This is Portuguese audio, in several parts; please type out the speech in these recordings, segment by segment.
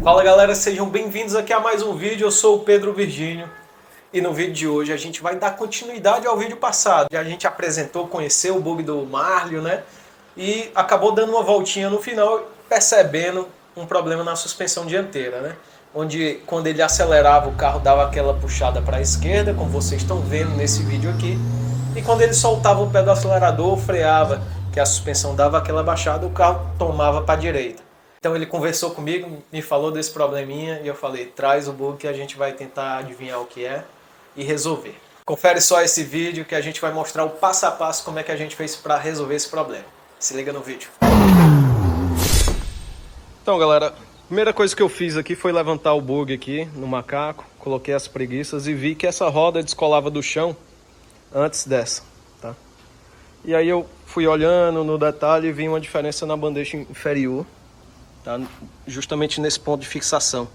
Fala galera, sejam bem-vindos aqui a mais um vídeo. Eu sou o Pedro Virgínio e no vídeo de hoje a gente vai dar continuidade ao vídeo passado. A gente apresentou, conheceu o bug do Marlio, né? E acabou dando uma voltinha no final, percebendo um problema na suspensão dianteira, né? Onde quando ele acelerava o carro dava aquela puxada para a esquerda, como vocês estão vendo nesse vídeo aqui. E quando ele soltava o pé do acelerador, freava, que a suspensão dava aquela baixada, o carro tomava para a direita. Então ele conversou comigo, me falou desse probleminha e eu falei, traz o bug que a gente vai tentar adivinhar o que é e resolver. Confere só esse vídeo que a gente vai mostrar o passo a passo como é que a gente fez para resolver esse problema. Se liga no vídeo. Então galera, a primeira coisa que eu fiz aqui foi levantar o bug aqui no macaco, coloquei as preguiças e vi que essa roda descolava do chão antes dessa, tá? E aí eu fui olhando no detalhe e vi uma diferença na bandeja inferior. Tá? Justamente nesse ponto de fixação.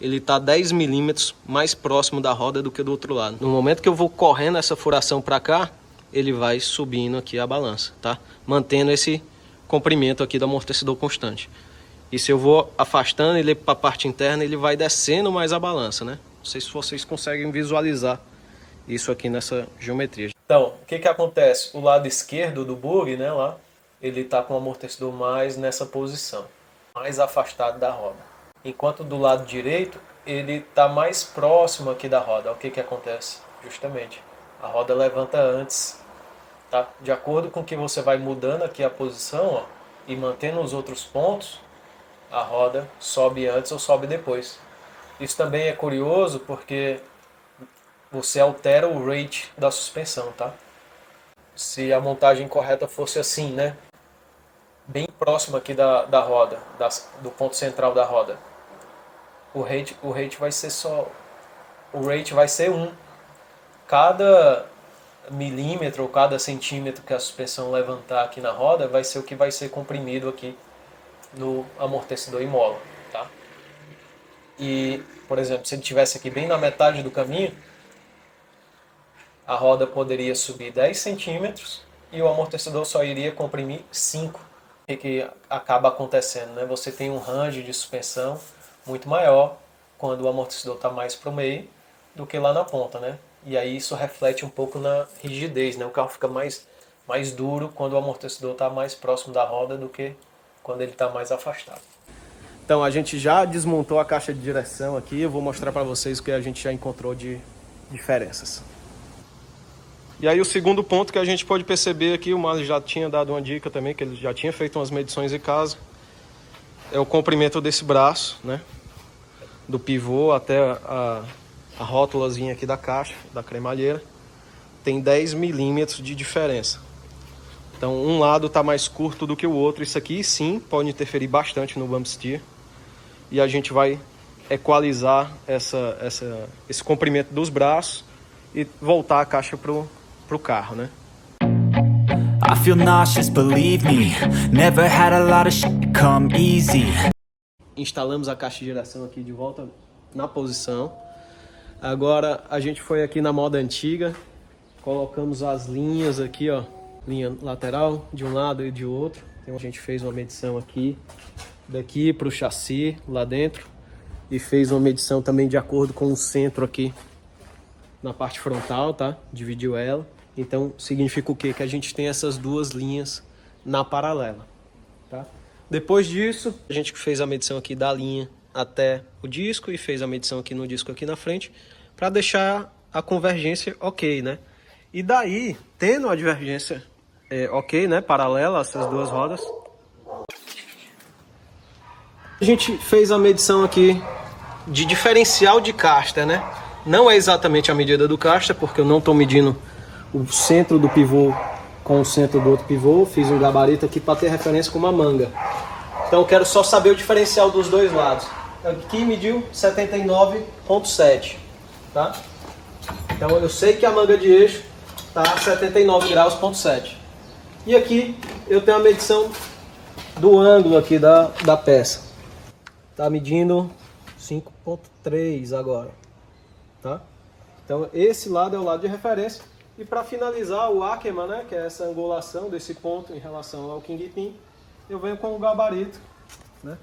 Ele está 10 milímetros mais próximo da roda do que do outro lado. No momento que eu vou correndo essa furação para cá, ele vai subindo aqui a balança, tá? Mantendo esse comprimento aqui do amortecedor constante. E se eu vou afastando ele para a parte interna, ele vai descendo mais a balança, né? Não sei se vocês conseguem visualizar isso aqui nessa geometria. Então, o que acontece? O lado esquerdo do bug, né, lá, ele está com o amortecedor mais nessa posição, mais afastado da roda. Enquanto do lado direito, ele está mais próximo aqui da roda. O que acontece? Justamente, a roda levanta antes. Tá? De acordo com que você vai mudando aqui a posição, ó, e mantendo os outros pontos, a roda sobe antes ou sobe depois. Isso também é curioso porque você altera o rate da suspensão. Tá? Se a montagem correta fosse assim, né? Bem próximo aqui da roda, do ponto central da roda, o rate vai ser só, o rate vai ser 1. Cada milímetro ou cada centímetro que a suspensão levantar aqui na roda vai ser o que vai ser comprimido aqui no amortecedor e mola, tá? E, por exemplo, se ele estivesse aqui bem na metade do caminho, a roda poderia subir 10 centímetros e o amortecedor só iria comprimir 5. O que acaba acontecendo, né? Você tem um range de suspensão muito maior quando o amortecedor está mais para o meio do que lá na ponta, né? E aí isso reflete um pouco na rigidez, né? O carro fica mais duro quando o amortecedor está mais próximo da roda do que quando ele está mais afastado. Então a gente já desmontou a caixa de direção aqui, eu vou mostrar para vocês o que a gente já encontrou de diferenças. E aí o segundo ponto que a gente pode perceber aqui, o Marlio já tinha dado uma dica também, que ele já tinha feito umas medições em casa, é o comprimento desse braço, né? Do pivô até a rótulazinha aqui da caixa, da cremalheira, tem 10 milímetros de diferença. Então um lado está mais curto do que o outro, isso aqui sim pode interferir bastante no bump steer. E a gente vai equalizar esse comprimento dos braços e voltar a caixa pro carro, né? I feel nauseous, believe me. Never had a lot of shit come easy. Instalamos a caixa de direção aqui de volta na posição. Agora a gente foi aqui na moda antiga, colocamos as linhas aqui, ó, linha lateral de um lado e de outro. Então a gente fez uma medição aqui, daqui para o chassi lá dentro, e fez uma medição também de acordo com o centro aqui na parte frontal, tá? Dividiu ela. Então significa o quê? Que a gente tem essas duas linhas na paralela, tá? Depois disso, a gente fez a medição aqui da linha até o disco e fez a medição aqui no disco aqui na frente para deixar a convergência ok, né? E daí, tendo a divergência ok, né? Paralela a essas duas rodas, a gente fez a medição aqui de diferencial de caster, né? Não é exatamente a medida do caster, porque eu não estou medindo o centro do pivô com o centro do outro pivô. Fiz um gabarito aqui para ter referência com uma manga. Então eu quero só saber o diferencial dos dois lados. Aqui mediu 79,7, tá? Então eu sei que a manga de eixo está a 79 graus, ponto 7. E aqui eu tenho a medição do ângulo aqui da peça. Tá medindo 5,3 agora, tá? Então esse lado é o lado de referência. E para finalizar o Ackermann, né, que é essa angulação desse ponto em relação ao Kingpin, eu venho com o gabarito, né,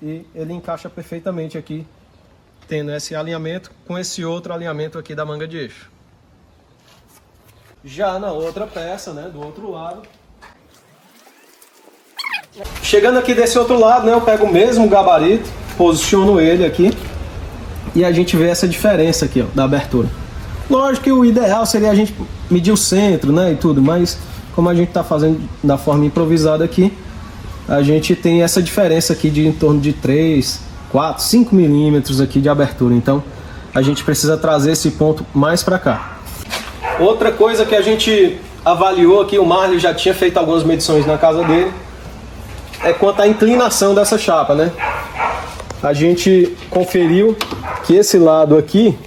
e ele encaixa perfeitamente aqui, tendo esse alinhamento com esse outro alinhamento aqui da manga de eixo. Já na outra peça, né, do outro lado, chegando aqui desse outro lado, né, eu pego o mesmo gabarito, posiciono ele aqui e a gente vê essa diferença aqui, ó, da abertura. Lógico que o ideal seria a gente medir o centro, né, e tudo, mas como a gente está fazendo da forma improvisada aqui, a gente tem essa diferença aqui de em torno de 3, 4, 5 milímetros aqui de abertura. Então a gente precisa trazer esse ponto mais para cá. Outra coisa que a gente avaliou aqui, o Marley já tinha feito algumas medições na casa dele, é quanto à inclinação dessa chapa, né? A gente conferiu que esse lado aqui,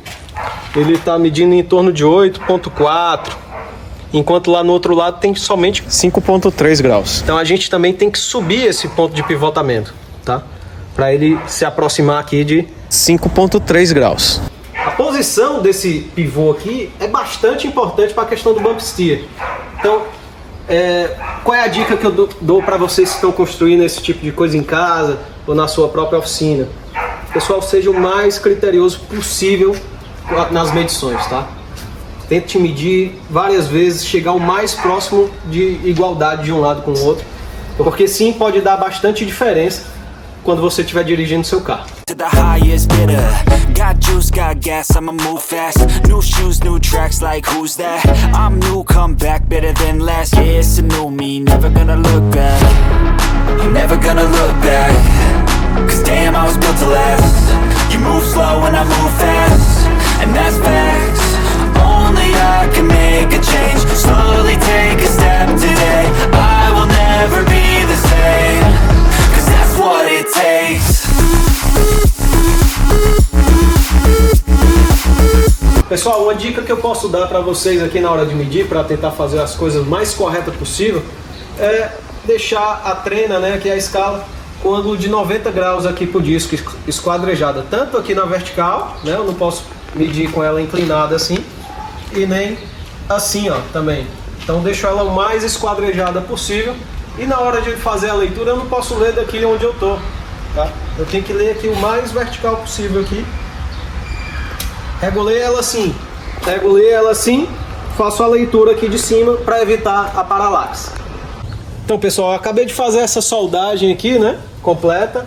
ele está medindo em torno de 8,4, enquanto lá no outro lado tem somente 5,3 graus. Então a gente também tem que subir esse ponto de pivotamento, tá? Para ele se aproximar aqui de 5,3 graus. A posição desse pivô aqui é bastante importante para a questão do bump steer. Então, qual é a dica que eu dou para vocês que estão construindo esse tipo de coisa em casa ou na sua própria oficina? Pessoal, seja o mais criterioso possível nas medições, tá? Tente medir várias vezes, chegar o mais próximo de igualdade de um lado com o outro, porque sim, pode dar bastante diferença quando você estiver dirigindo seu carro. The highest bidder, got juice, got gas, I'ma move fast. New shoes, new tracks, like who's that? I'm new, come back, better than last. Yeah, it's a new me, never gonna look back. I'm never gonna look back, cause damn, I was built to last. You move slow and I move fast, and that's facts. Only I can make a change, slowly take a step today. I will never be the same, cause that's what it takes. Pessoal, uma dica que eu posso dar para vocês aqui na hora de medir, para tentar fazer as coisas mais corretas possível, é deixar a trena, né, que é a escala, com ângulo de 90 graus aqui pro disco, esquadrejada, tanto aqui na vertical, né, eu não posso medir com ela inclinada assim, e nem assim, ó, também. Então deixo ela o mais esquadrejada possível, e na hora de fazer a leitura eu não posso ler daqui onde eu tô, tá? Eu tenho que ler aqui o mais vertical possível aqui. Regulei ela assim, faço a leitura aqui de cima para evitar a paralaxe. Então, pessoal, eu acabei de fazer essa soldagem aqui, né, completa,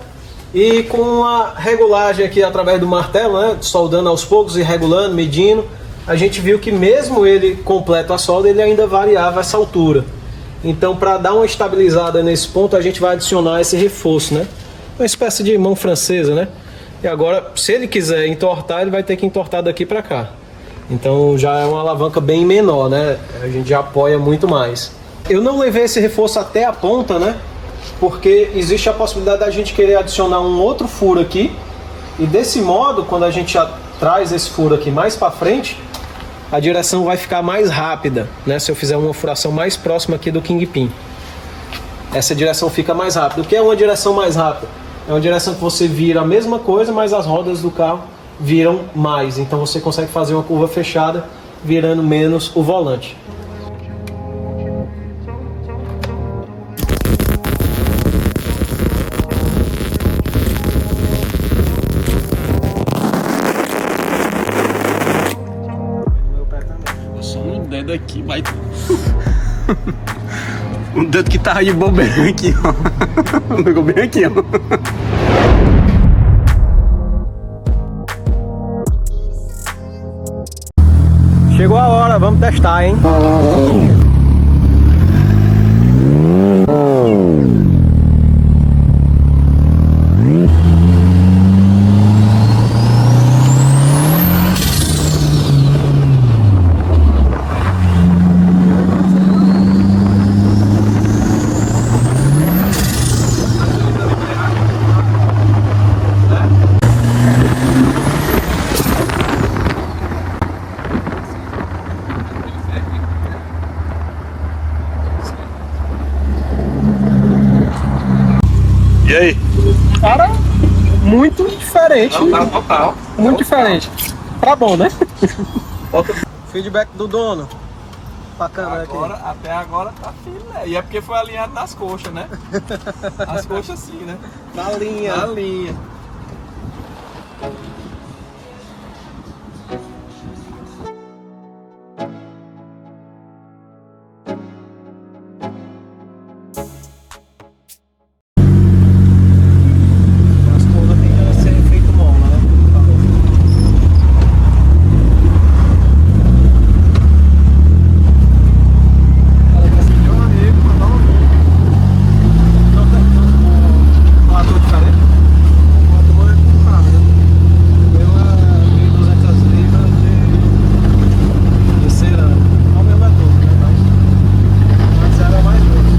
e com a regulagem aqui através do martelo, né, soldando aos poucos e regulando, medindo, a gente viu que mesmo ele completo a solda, ele ainda variava essa altura. Então, para dar uma estabilizada nesse ponto, a gente vai adicionar esse reforço, né, uma espécie de mão francesa, né. E agora, se ele quiser entortar, ele vai ter que entortar daqui para cá. Então já é uma alavanca bem menor, né? A gente já apoia muito mais. Eu não levei esse reforço até a ponta, né? Porque existe a possibilidade da gente querer adicionar um outro furo aqui. E desse modo, quando a gente já traz esse furo aqui mais para frente, a direção vai ficar mais rápida, né? Se eu fizer uma furação mais próxima aqui do Kingpin. Essa direção fica mais rápida. O que é uma direção mais rápida? É uma direção que você vira a mesma coisa, mas as rodas do carro viram mais. Então você consegue fazer uma curva fechada, virando menos o volante. Só um dedo aqui, vai. Um dedo que tava de bobeira aqui, ó. Pegou bem aqui, ó. Chegou a hora, vamos testar, hein? E aí? Cara, muito diferente. Muito diferente. Tá bom, né? Feedback do dono. pra câmera aqui. Até agora tá filé. E é porque foi alinhado nas coxas, né? As coxas sim, né? Na linha. Na linha. As coisas tem que ser feito mola, né? Meu amigo, mandar um vídeo. Não tem um ator diferente? Um ator é com câmera. Meu é 1.200 libras de cerâmica. Não o mesmo ator, né? Mas era mais grosso.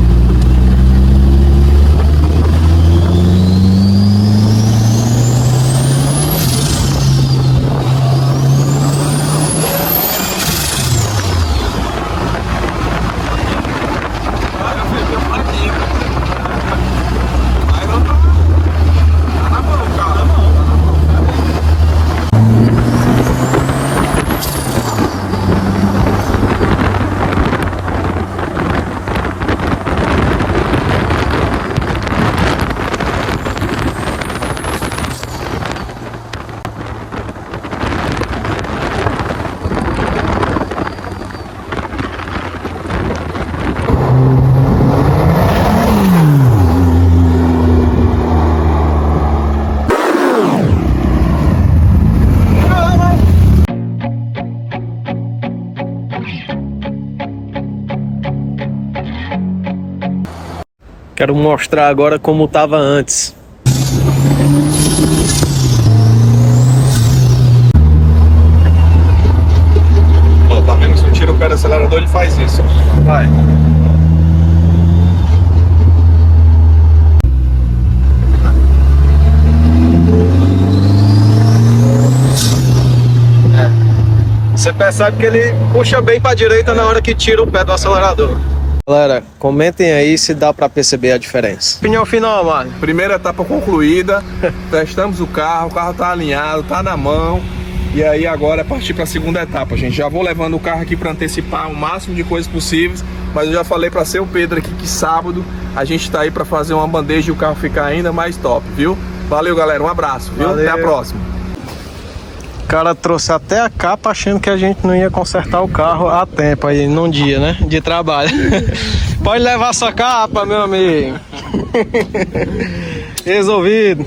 Quero mostrar agora como estava antes. Ó, tá vendo? Se eu tiro o pé do acelerador, ele faz isso. Vai. Você percebe que ele puxa bem para a direita na hora que tira o pé do acelerador. Galera, comentem aí se dá para perceber a diferença. Opinião final, Mário. Primeira etapa concluída, testamos o carro tá alinhado, tá na mão. E aí agora é partir para a segunda etapa, gente. Já vou levando o carro aqui para antecipar o máximo de coisas possíveis, mas eu já falei para seu Pedro aqui que sábado a gente tá aí para fazer uma bandeja e o carro ficar ainda mais top, viu? Valeu, galera, um abraço, viu? Valeu. Até a próxima. O cara trouxe até a capa achando que a gente não ia consertar o carro a tempo aí, num dia, né? De trabalho. Pode levar sua capa, meu amigo. Resolvido.